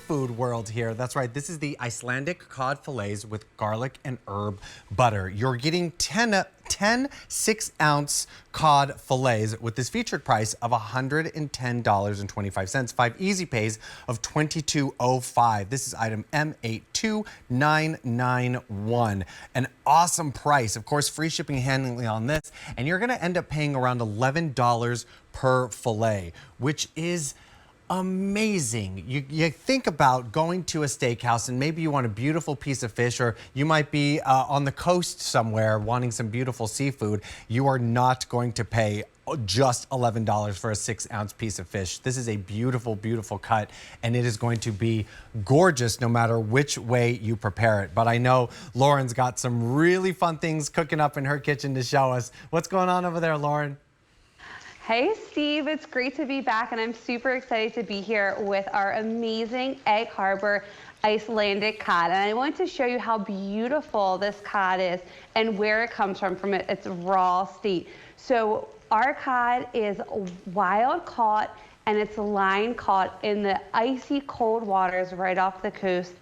seafood world here. That's right, this is the Icelandic Cod Filets with garlic and herb butter. You're getting 10 6-ounce cod fillets with this featured price of $110.25. 5 easy pays of $22.05. This is item M82991. An awesome price. Of course, free shipping and handling on this, and you're going to end up paying around $11 per fillet, which is amazing. You think about going to a steakhouse and maybe you want a beautiful piece of fish, or you might be on the coast somewhere wanting some beautiful seafood. You are not going to pay just $11 for a 6-ounce piece of fish. This is a beautiful, beautiful cut, and it is going to be gorgeous no matter which way you prepare it. But I know Lauren's got some really fun things cooking up in her kitchen to show us. What's going on over there, Lauren? Hey Steve, it's great to be back, and I'm super excited to be here with our amazing Egg Harbor Icelandic cod. And I want to show you how beautiful this cod is and where it comes from its raw state. So our cod is wild caught, and it's line caught in the icy cold waters right off the coast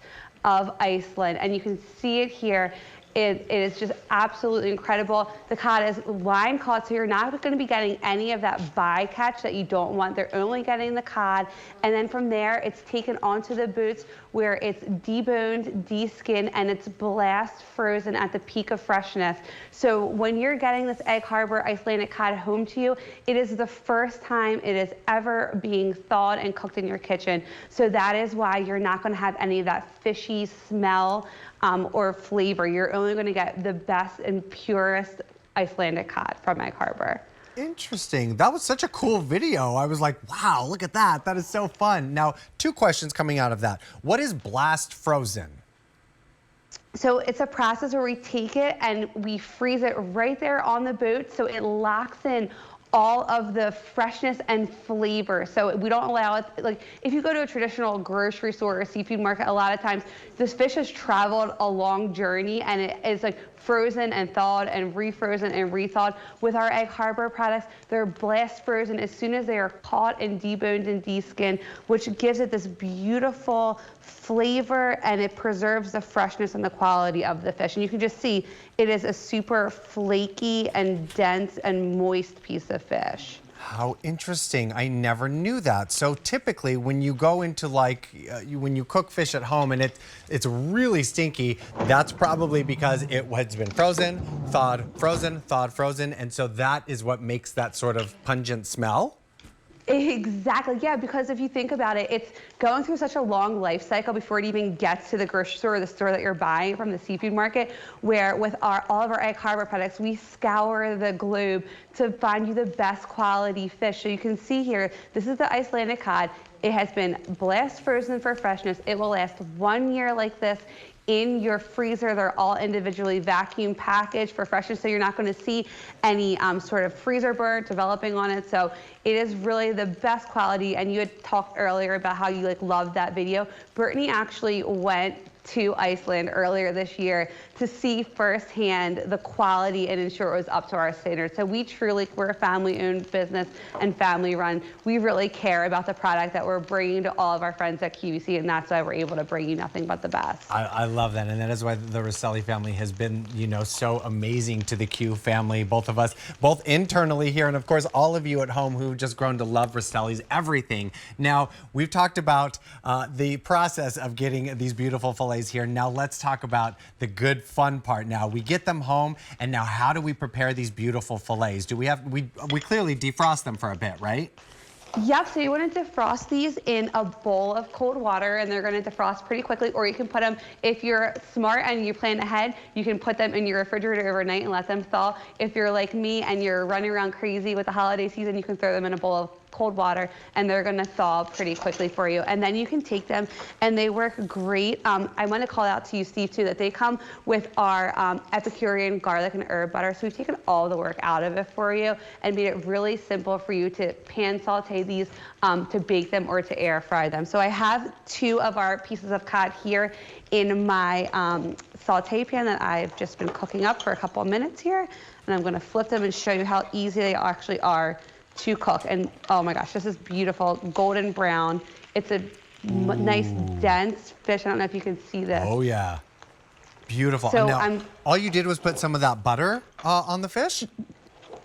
of Iceland. And you can see it here. It is just absolutely incredible. The cod is line caught, so you're not going to be getting any of that bycatch that you don't want. They're only getting the cod, and then from there, it's taken onto the boats where it's deboned, deskinned, and it's blast frozen at the peak of freshness. So when you're getting this Egg Harbor Icelandic cod home to you, it is the first time it is ever being thawed and cooked in your kitchen. So that is why you're not going to have any of that fishy smell or flavor. You're only going to get the best and purest Icelandic cod from Egg Harbor. Interesting. That was such a cool video. I was like, wow, look at that. That is so fun. Now, 2 questions coming out of that. What is blast frozen? So it's a process where we take it and we freeze it right there on the boat, so it locks in all of the freshness and flavor. So we don't allow it, like if you go to a traditional grocery store or seafood market, a lot of times this fish has traveled a long journey and it is like frozen and thawed and refrozen and rethawed. With our Egg Harbor products, they're blast frozen as soon as they are caught and deboned and deskinned, which gives it this beautiful flavor, and it preserves the freshness and the quality of the fish. And you can just see it is a super flaky and dense and moist piece of fish. How interesting. I never knew that. So typically when you go into when you cook fish at home and it's really stinky, that's probably because it has been frozen, thawed, frozen, and so that is what makes that sort of pungent smell? Exactly, yeah, because if you think about it, it's going through such a long life cycle before it even gets to the grocery store or the store that you're buying from, the seafood market, where with all of our Egg Harbor products, we scour the globe to find you the best quality fish. So you can see here, this is the Icelandic cod. It has been blast frozen for freshness. It will last 1 year like this in your freezer. They're all individually vacuum packaged for freshness, so you're not going to see any sort of freezer burn developing on it. So it is really the best quality. And you had talked earlier about how you loved that video. Brittany actually went to Iceland earlier this year to see firsthand the quality and ensure it was up to our standards. So we're a family-owned business and family-run. We really care about the product that we're bringing to all of our friends at QVC, and that's why we're able to bring you nothing but the best. I love that, and that is why the Rosselli family has been, so amazing to the Q family, both of us, both internally here, and of course all of you at home who've just grown to love Rosselli's everything. Now, we've talked about the process of getting these beautiful fillets here. Now let's talk about the good fun part. Now we get them home, and now how do we prepare these beautiful fillets? We clearly defrost them for a bit, right? Yep, so you want to defrost these in a bowl of cold water, and they're going to defrost pretty quickly, or you can put them, if you're smart and you plan ahead, you can put them in your refrigerator overnight and let them thaw. If you're like me and you're running around crazy with the holiday season, you can throw them in a bowl of cold water, and they're going to thaw pretty quickly for you. And then you can take them, and they work great. I want to call out to you, Steve, too, that they come with our Epicurean garlic and herb butter. So we've taken all the work out of it for you and made it really simple for you to pan saute these, to bake them or to air fry them. So I have 2 of our pieces of cod here in my saute pan that I've just been cooking up for a couple of minutes here. And I'm going to flip them and show you how easy they actually are to cook. And oh my gosh, this is beautiful, golden brown. It's a nice dense fish. I don't know if you can see this. Oh yeah, beautiful. So now, all you did was put some of that butter on the fish?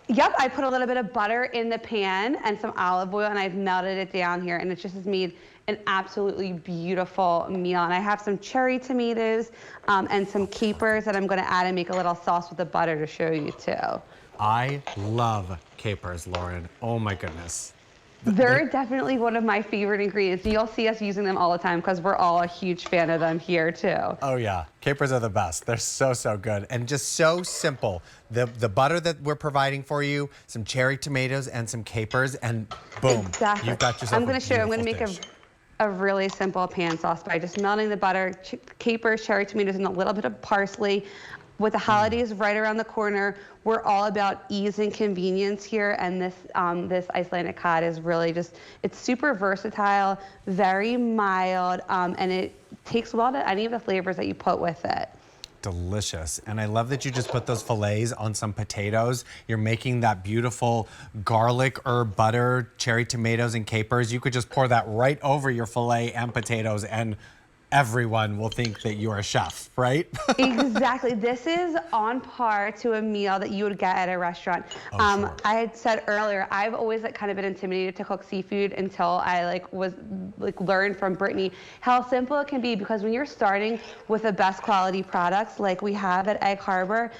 Yep, I put a little bit of butter in the pan and some olive oil, and I've melted it down here, and it just has made an absolutely beautiful meal. And I have some cherry tomatoes and some capers that I'm gonna add and make a little sauce with the butter to show you too. I love capers, Lauren. Oh my goodness. They're definitely one of my favorite ingredients. You'll see us using them all the time because we're all a huge fan of them here too. Oh yeah, capers are the best. They're so, so good and just so simple. The butter that we're providing for you, some cherry tomatoes and some capers, and boom, exactly. You've got yourself I'm gonna show you, I'm gonna make dish. a really simple pan sauce by just melting the butter, capers, cherry tomatoes, and a little bit of parsley. With the holidays right around the corner, we're all about ease and convenience here, and this Icelandic cod is really just, it's super versatile, very mild, and it takes well to any of the flavors that you put with it. Delicious. And I love that you just put those fillets on some potatoes. You're making that beautiful garlic, herb butter, cherry tomatoes, and capers. You could just pour that right over your fillet and potatoes, and everyone will think that you're a chef, right? Exactly. This is on par to a meal that you would get at a restaurant. Sure. I had said earlier, I've always kind of been intimidated to cook seafood until I learned from Brittany how simple it can be, because when you're starting with the best quality products like we have at Egg Harbor,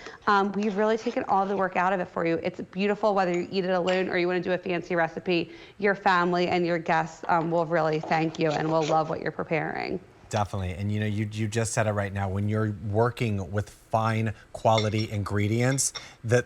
we've really taken all the work out of it for you. It's beautiful whether you eat it alone or you want to do a fancy recipe. Your family and your guests will really thank you and will love what you're preparing. Definitely. And you know, you just said it right now, when you're working with fine quality ingredients, the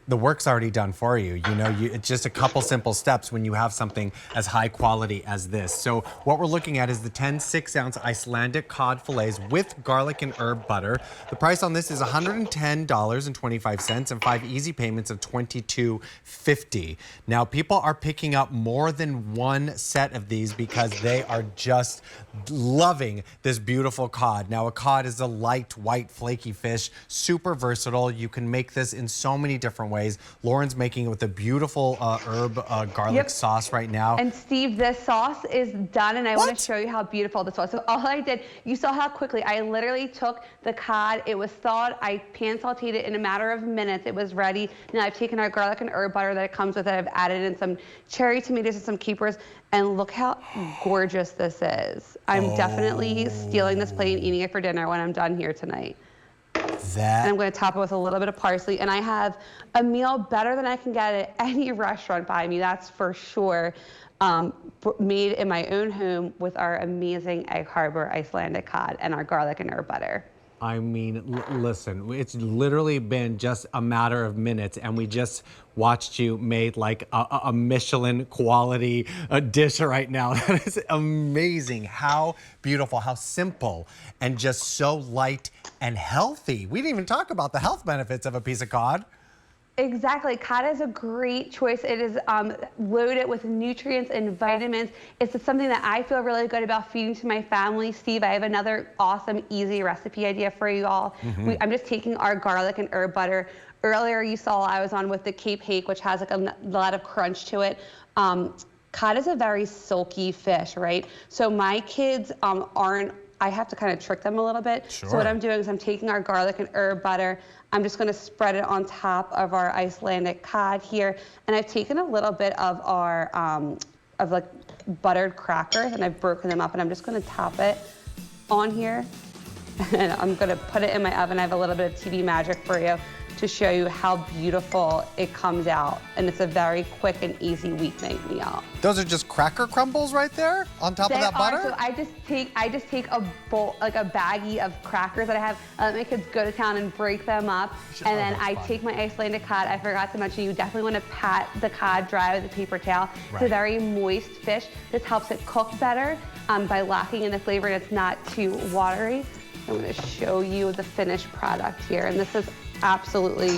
work's already done for you. You know, it's just a couple simple steps when you have something as high quality as this. So what we're looking at is the 10 6-ounce Icelandic cod fillets with garlic and herb butter. The price on this is $110.25 and 5 easy payments of $22.50. Now, people are picking up more than one set of these because they are just loving this beautiful cod. Now, a cod is a light, white, flaky fish, super versatile. You can make this in so many different ways. Lauren's making it with a beautiful herb garlic sauce right now. And Steve, this sauce is done, and I want to show you how beautiful this was. So all I did, you saw how quickly I literally took the cod. It was thawed. I pan sauteed it in a matter of minutes. It was ready. Now I've taken our garlic and herb butter that it comes with it. I've added in some cherry tomatoes and some capers, and look how gorgeous this is. I'm definitely stealing this plate and eating it for dinner when I'm done here tonight. And I'm going to top it with a little bit of parsley. And I have a meal better than I can get at any restaurant by me, that's for sure. Made in my own home with our amazing Egg Harbor Icelandic cod and our garlic and herb butter. I mean, listen, it's literally been just a matter of minutes, and we just watched you make like a Michelin quality dish right now. That is amazing. How beautiful, how simple, and just so light and healthy. We didn't even talk about the health benefits of a piece of cod. Exactly. Cod is a great choice. It is loaded with nutrients and vitamins. It's something that I feel really good about feeding to my family. Steve, I have another awesome, easy recipe idea for you all. I'm just taking our garlic and herb butter. Earlier you saw I was on with the Cape hake, which has like a lot of crunch to it. Cod is a very silky fish, right? So my kids I have to kind of trick them a little bit. Sure. So what I'm doing is I'm taking our garlic and herb butter. I'm just going to spread it on top of our Icelandic cod here. And I've taken a little bit of our like buttered crackers, and I've broken them up, and I'm just going to top it on here. And I'm going to put it in my oven. I have a little bit of TV magic for you to show you how beautiful it comes out. And it's a very quick and easy weeknight meal. Those are just cracker crumbles right there on top of that butter? So I just take a bowl, like a baggie of crackers that I have. I let my kids go to town and break them up. And then I take my Icelandic cod. I forgot to mention, you definitely want to pat the cod dry with a paper towel. It's a very moist fish. This helps it cook better by locking in the flavor, and it's not too watery. I'm going to show you the finished product here. And this is absolutely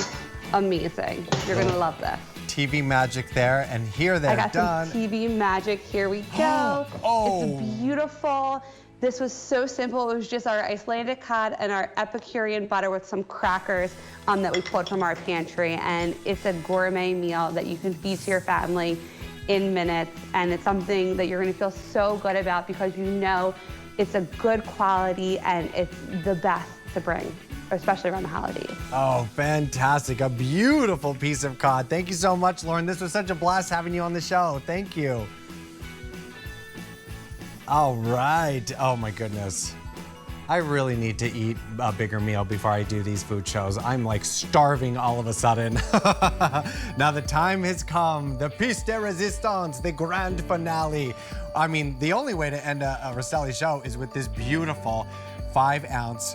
amazing. You're going to love this. TV magic there, and here they're done. I got some TV magic. Here we go. It's beautiful. This was so simple. It was just our Icelandic cod and our Epicurean butter with some crackers that we pulled from our pantry. And it's a gourmet meal that you can feed to your family in minutes, and it's something that you're gonna feel so good about because you know it's a good quality and it's the best to bring, especially around the holidays. Oh, fantastic. A beautiful piece of cod. Thank you so much, Lauren. This was such a blast having you on the show. Thank you. All right. Oh, my goodness. I really need to eat a bigger meal before I do these food shows. I'm like starving all of a sudden. Now the time has come, the piece de resistance, the grand finale. I mean, the only way to end a Rosselli show is with this beautiful 5-ounce